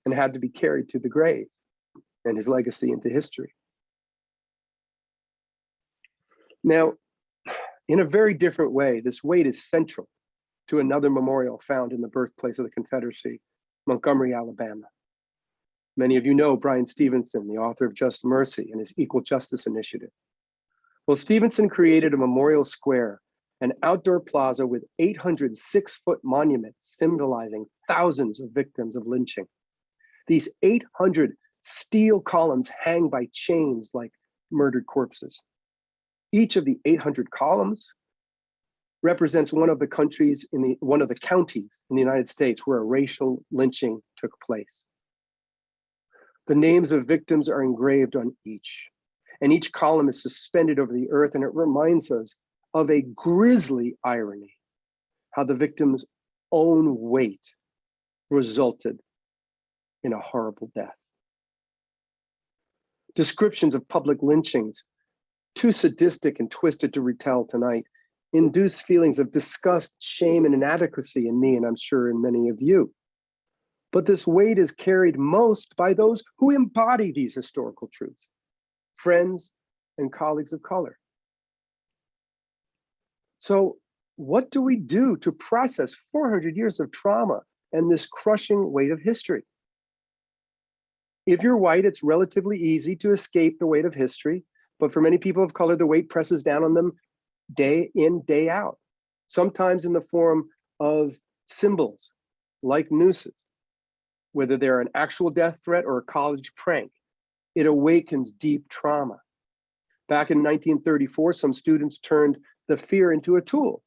and had to be carried to the grave and his legacy into history. Now, in a very different way, this weight is central to another memorial found in the birthplace of the Confederacy, Montgomery, Alabama. Many of you know Bryan Stevenson, the author of Just Mercy and his Equal Justice Initiative. Well, Stevenson created a memorial square, an outdoor plaza with 800 6-foot monuments symbolizing thousands of victims of lynching. These 800 steel columns hang by chains like murdered corpses. Each of the 800 columns represents one of the counties in the United States where a racial lynching took place. The names of victims are engraved on each, and each column is suspended over the earth, and it reminds us of a grisly irony, how the victim's own weight resulted in a horrible death. Descriptions of public lynchings, too sadistic and twisted to retell tonight, induce feelings of disgust, shame, and inadequacy in me, and I'm sure in many of you. But this weight is carried most by those who embody these historical truths, friends and colleagues of color. So what do we do to process 400 years of trauma and this crushing weight of history? If you're white, it's relatively easy to escape the weight of history, but for many people of color, the weight presses down on them day in, day out, sometimes in the form of symbols like nooses, whether they're an actual death threat or a college prank. It awakens deep trauma. Back in 1934, some students turned the fear into a tool.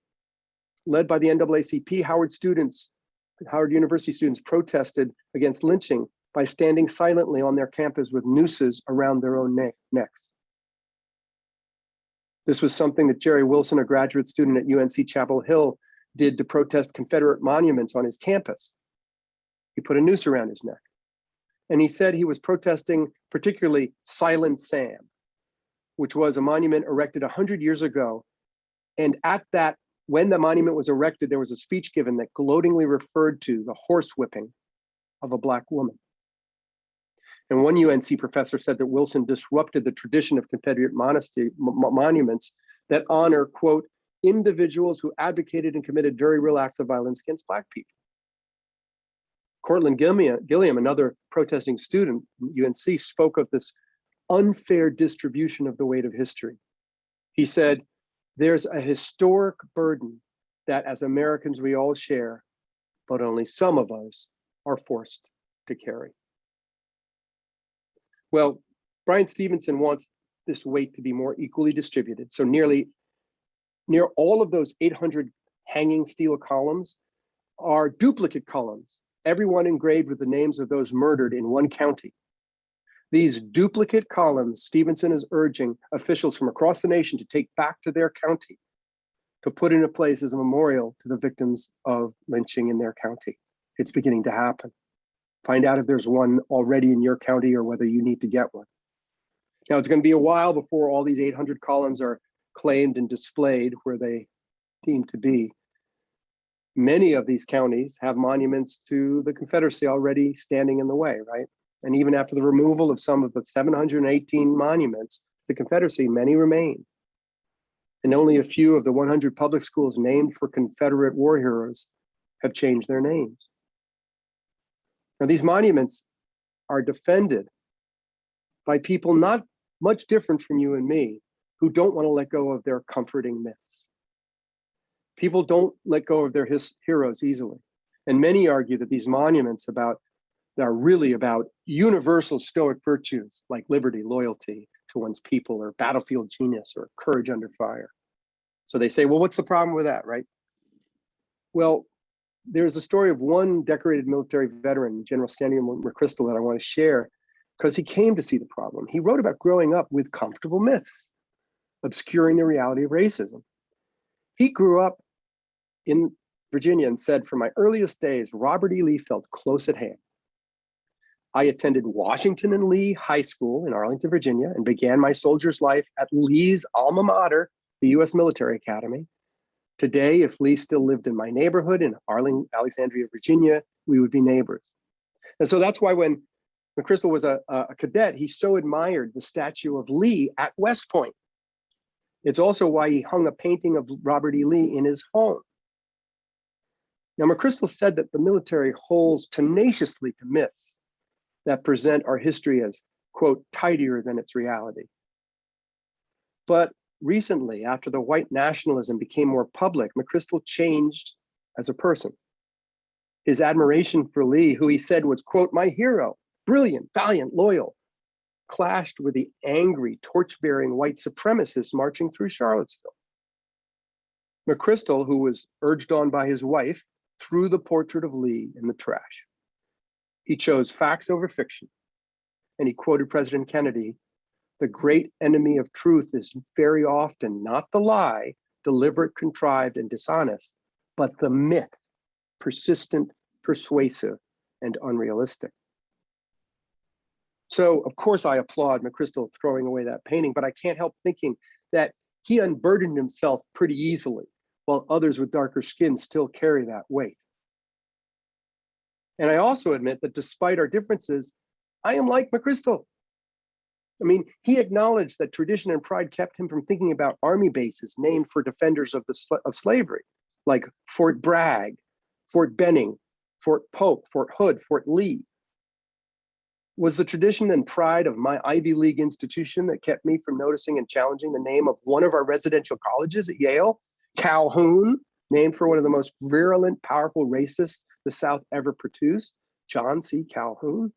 Led by the NAACP, Howard University students protested against lynching by standing silently on their campus with nooses around their own necks. This was something that Jerry Wilson, a graduate student at UNC Chapel Hill, did to protest Confederate monuments on his campus. He put a noose around his neck. And he said he was protesting particularly Silent Sam, which was a monument erected 100 years ago. And at that, when the monument was erected, there was a speech given that gloatingly referred to the horsewhipping of a Black woman. And one UNC professor said that Wilson disrupted the tradition of Confederate monuments that honor, quote, individuals who advocated and committed very real acts of violence against Black people. Cortland Gilliam, another protesting student from UNC, spoke of this unfair distribution of the weight of history. He said, there's a historic burden that as Americans we all share, but only some of us are forced to carry. Well, Bryan Stevenson wants this weight to be more equally distributed. So near all of those 800 hanging steel columns are duplicate columns, everyone engraved with the names of those murdered in one county. These duplicate columns, Stevenson is urging officials from across the nation to take back to their county, to put into place as a memorial to the victims of lynching in their county. It's beginning to happen. Find out if there's one already in your county or whether you need to get one. Now, it's going to be a while before all these 800 columns are claimed and displayed where they deem to be. Many of these counties have monuments to the Confederacy already standing in the way, right? And even after the removal of some of the 718 monuments, the Confederacy, many remain. And only a few of the 100 public schools named for Confederate war heroes have changed their names. Now, these monuments are defended by people not much different from you and me, who don't want to let go of their comforting myths. People don't let go of their heroes easily. And many argue that these monuments are really about universal stoic virtues like liberty, loyalty to one's people, or battlefield genius, or courage under fire. So they say, well, what's the problem with that, right? Well, there's a story of one decorated military veteran, General Stanley McChrystal, that I want to share, because he came to see the problem. He wrote about growing up with comfortable myths, obscuring the reality of racism. He grew up in Virginia and said, from my earliest days, Robert E. Lee felt close at hand. I attended Washington and Lee High School in Arlington, Virginia, and began my soldier's life at Lee's alma mater, the U.S. Military Academy. Today, if Lee still lived in my neighborhood in Alexandria, Virginia, we would be neighbors. And so that's why when McChrystal was a cadet, he so admired the statue of Lee at West Point. It's also why he hung a painting of Robert E. Lee in his home. Now, McChrystal said that the military holds tenaciously to myths that present our history as, quote, tidier than its reality. But recently, after the white nationalism became more public, McChrystal changed as a person. His admiration for Lee, who he said was, quote, my hero, brilliant, valiant, loyal, clashed with the angry, torch-bearing white supremacists marching through Charlottesville. McChrystal, who was urged on by his wife, threw the portrait of Lee in the trash. He chose facts over fiction, and he quoted President Kennedy, the great enemy of truth is very often not the lie, deliberate, contrived, and dishonest, but the myth, persistent, persuasive, and unrealistic. So, of course, I applaud McChrystal throwing away that painting, but I can't help thinking that he unburdened himself pretty easily, while others with darker skin still carry that weight. And I also admit that despite our differences, I am like McChrystal. I mean, he acknowledged that tradition and pride kept him from thinking about army bases named for defenders of slavery, like Fort Bragg, Fort Benning, Fort Polk, Fort Hood, Fort Lee. Was the tradition and pride of my Ivy League institution that kept me from noticing and challenging the name of one of our residential colleges at Yale, Calhoun, named for one of the most virulent, powerful racists the South ever produced, John C. Calhoun?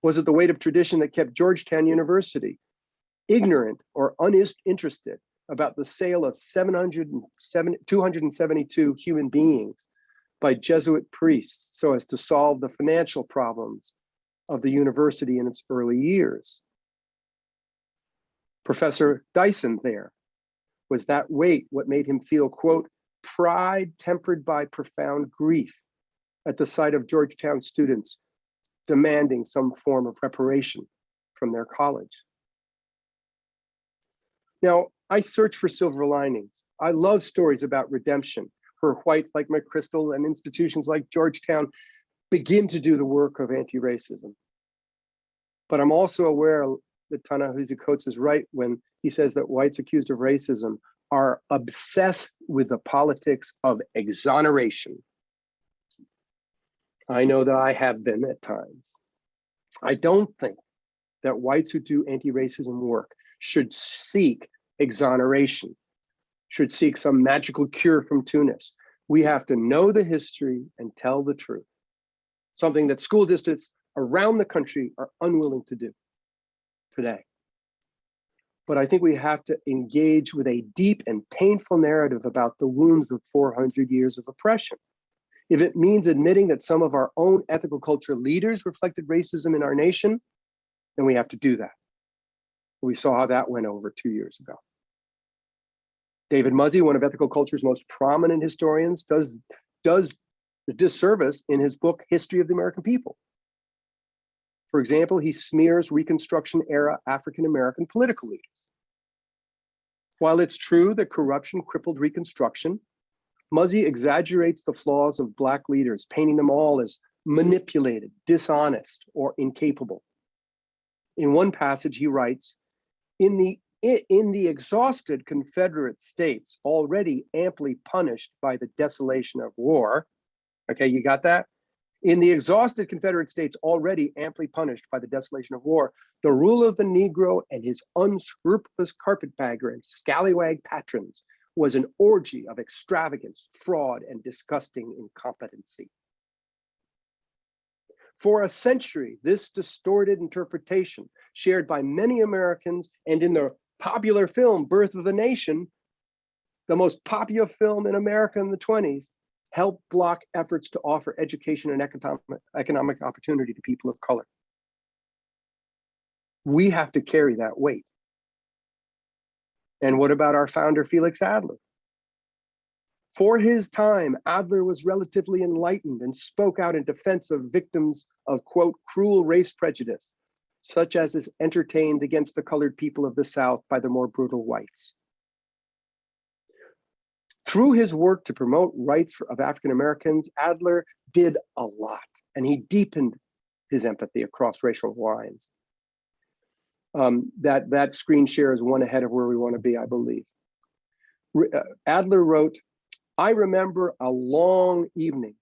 Was it the weight of tradition that kept Georgetown University ignorant or uninterested about the sale of 272 human beings by Jesuit priests so as to solve the financial problems of the university in its early years. Professor Dyson there, was that weight what made him feel, quote, pride tempered by profound grief at the sight of Georgetown students demanding some form of reparation from their college? Now, I search for silver linings. I love stories about redemption, where whites like McChrystal and institutions like Georgetown begin to do the work of anti-racism. But I'm also aware that Ta-Nehisi Coates is right when he says that whites accused of racism are obsessed with the politics of exoneration. I know that I have been at times. I don't think that whites who do anti-racism work should seek exoneration, should seek some magical cure from Tunis. We have to know the history and tell the truth, something that school districts around the country are unwilling to do today. But I think we have to engage with a deep and painful narrative about the wounds of 400 years of oppression. If it means admitting that some of our own ethical culture leaders reflected racism in our nation, then we have to do that. We saw how that went over 2 years ago. David Muzzy, one of ethical culture's most prominent historians, does the disservice in his book, History of the American People. For example, he smears Reconstruction era African-American political leaders. While it's true that corruption crippled Reconstruction, Muzzy exaggerates the flaws of Black leaders, painting them all as manipulated, dishonest, or incapable. In one passage, he writes, in the exhausted Confederate states already amply punished by the desolation of war, okay, you got that? In the exhausted Confederate states already amply punished by the desolation of war, the rule of the Negro and his unscrupulous carpetbagger and scallywag patrons was an orgy of extravagance, fraud, and disgusting incompetency. For a century, this distorted interpretation, shared by many Americans, and in the popular film Birth of a Nation, the most popular film in America in the 1920s, helped block efforts to offer education and economic opportunity to people of color. We have to carry that weight. And what about our founder, Felix Adler? For his time, Adler was relatively enlightened and spoke out in defense of victims of, quote, cruel race prejudice, such as is entertained against the colored people of the South by the more brutal whites. Through his work to promote rights of African Americans, Adler did a lot, and he deepened his empathy across racial lines. That screen share is one ahead of where we want to be, I believe. Adler wrote, I remember a long evening,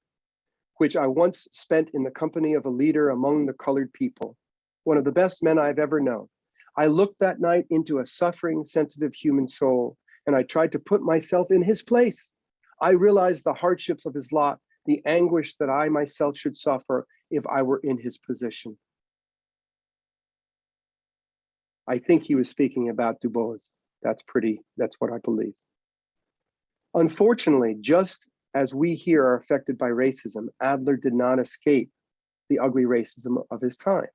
which I once spent in the company of a leader among the colored people, one of the best men I've ever known. I looked that night into a suffering, sensitive human soul, and I tried to put myself in his place. I realized the hardships of his lot, the anguish that I myself should suffer if I were in his position. I think he was speaking about Du Bois. That's what I believe. Unfortunately, just as we here are affected by racism, Adler did not escape the ugly racism of his time.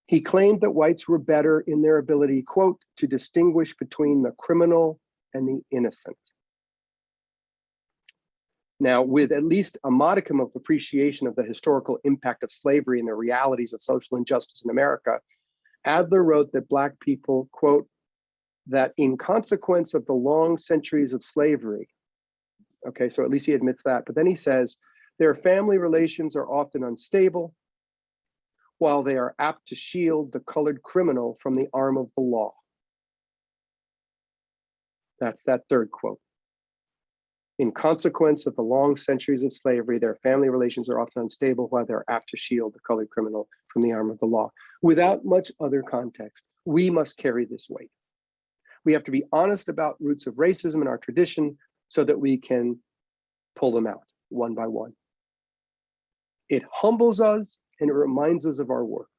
He claimed that whites were better in their ability, quote, to distinguish between the criminal and the innocent. Now, with at least a modicum of appreciation of the historical impact of slavery and the realities of social injustice in America, Adler wrote that Black people, quote, that in consequence of the long centuries of slavery, okay, so at least he admits that, but then he says, their family relations are often unstable, while they are apt to shield the colored criminal from the arm of the law. That's that third quote. In consequence of the long centuries of slavery, their family relations are often unstable, while they're apt to shield the colored criminal from the arm of the law. Without much other context, we must carry this weight. We have to be honest about roots of racism in our tradition so that we can pull them out one by one. It humbles us and it reminds us of our work.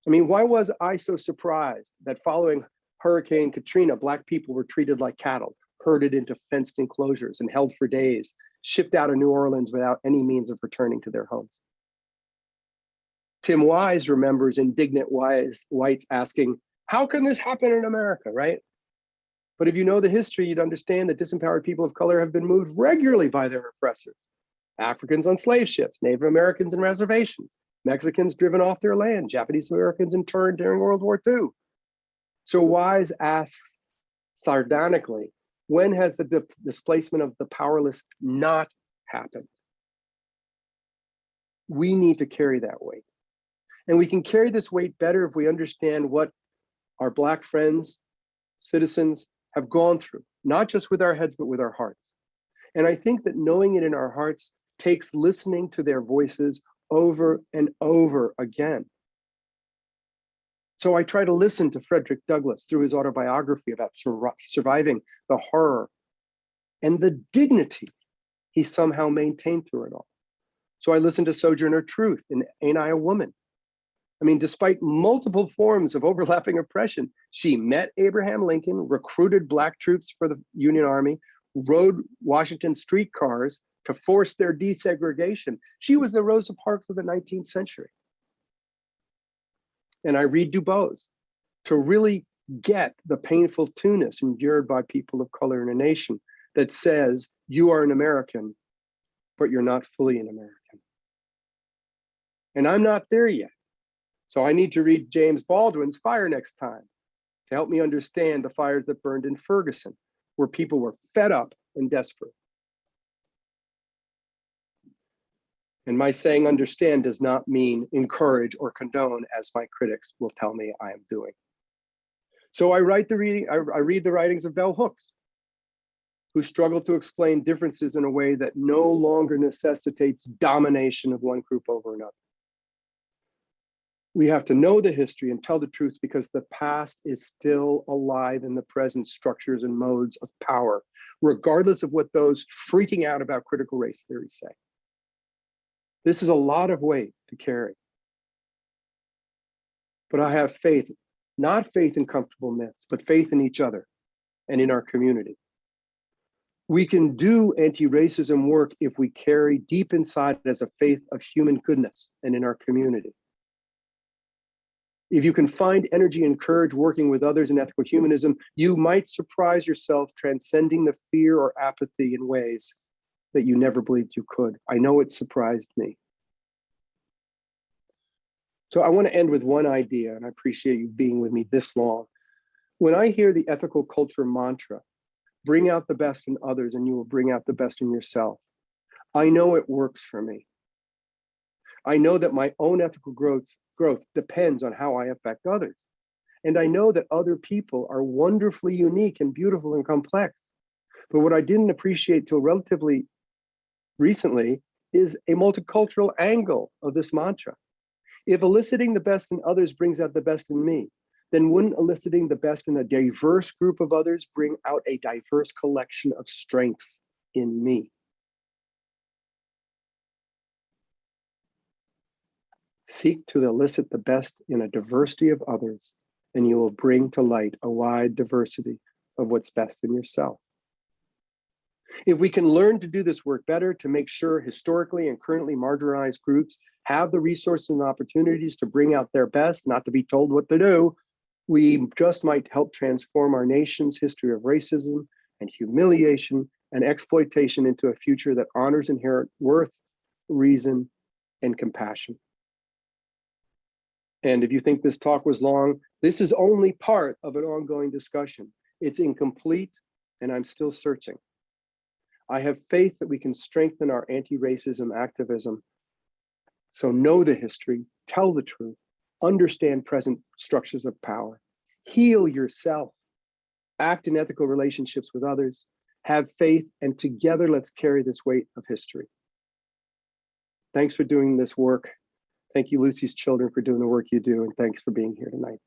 I mean, why was I so surprised that following Hurricane Katrina, Black people were treated like cattle? herded into fenced enclosures and held for days, shipped out of New Orleans without any means of returning to their homes. Tim Wise remembers indignant whites asking, how can this happen in America, right? But if you know the history, you'd understand that disempowered people of color have been moved regularly by their oppressors. Africans on slave ships, Native Americans in reservations, Mexicans driven off their land, Japanese Americans interned during World War II. So Wise asks sardonically, when has the displacement of the powerless not happened? We need to carry that weight. And we can carry this weight better if we understand what our Black friends, citizens have gone through, not just with our heads, but with our hearts. And I think that knowing it in our hearts takes listening to their voices over and over again. So I try to listen to Frederick Douglass through his autobiography about surviving the horror and the dignity he somehow maintained through it all. So I listen to Sojourner Truth in Ain't I a Woman? I mean, despite multiple forms of overlapping oppression, she met Abraham Lincoln, recruited Black troops for the Union Army, rode Washington streetcars to force their desegregation. She was the Rosa Parks of the 19th century. And I read Du Bois to really get the painful two-ness endured by people of color in a nation that says, you are an American, but you're not fully an American. And I'm not there yet. So I need to read James Baldwin's Fire next time to help me understand the fires that burned in Ferguson, where people were fed up and desperate. And my saying understand does not mean encourage or condone, as my critics will tell me I am doing. So I read the writings of Bell Hooks, who struggled to explain differences in a way that no longer necessitates domination of one group over another. We have to know the history and tell the truth because the past is still alive in the present structures and modes of power, regardless of what those freaking out about critical race theory say. This is a lot of weight to carry. But I have faith, not faith in comfortable myths, but faith in each other and in our community. We can do anti-racism work if we carry deep inside as a faith of human goodness and in our community. If you can find energy and courage working with others in ethical humanism, you might surprise yourself transcending the fear or apathy in ways that you never believed you could. I know it surprised me. So I want to end with one idea, and I appreciate you being with me this long. When I hear the ethical culture mantra, bring out the best in others and you will bring out the best in yourself, I know it works for me. I know that my own ethical growth depends on how I affect others. And I know that other people are wonderfully unique and beautiful and complex. But what I didn't appreciate till relatively recently is a multicultural angle of this mantra. If eliciting the best in others brings out the best in me, then wouldn't eliciting the best in a diverse group of others bring out a diverse collection of strengths in me? Seek to elicit the best in a diversity of others, and you will bring to light a wide diversity of what's best in yourself. If we can learn to do this work better, to make sure historically and currently marginalized groups have the resources and opportunities to bring out their best, not to be told what to do, we just might help transform our nation's history of racism and humiliation and exploitation into a future that honors inherent worth, reason, and compassion. And if you think this talk was long, this is only part of an ongoing discussion. It's incomplete, and I'm still searching. I have faith that we can strengthen our anti-racism activism. So know the history, tell the truth, understand present structures of power, heal yourself, act in ethical relationships with others, have faith, and together let's carry this weight of history. Thanks for doing this work. Thank you, Lucy's Children, for doing the work you do, and thanks for being here tonight.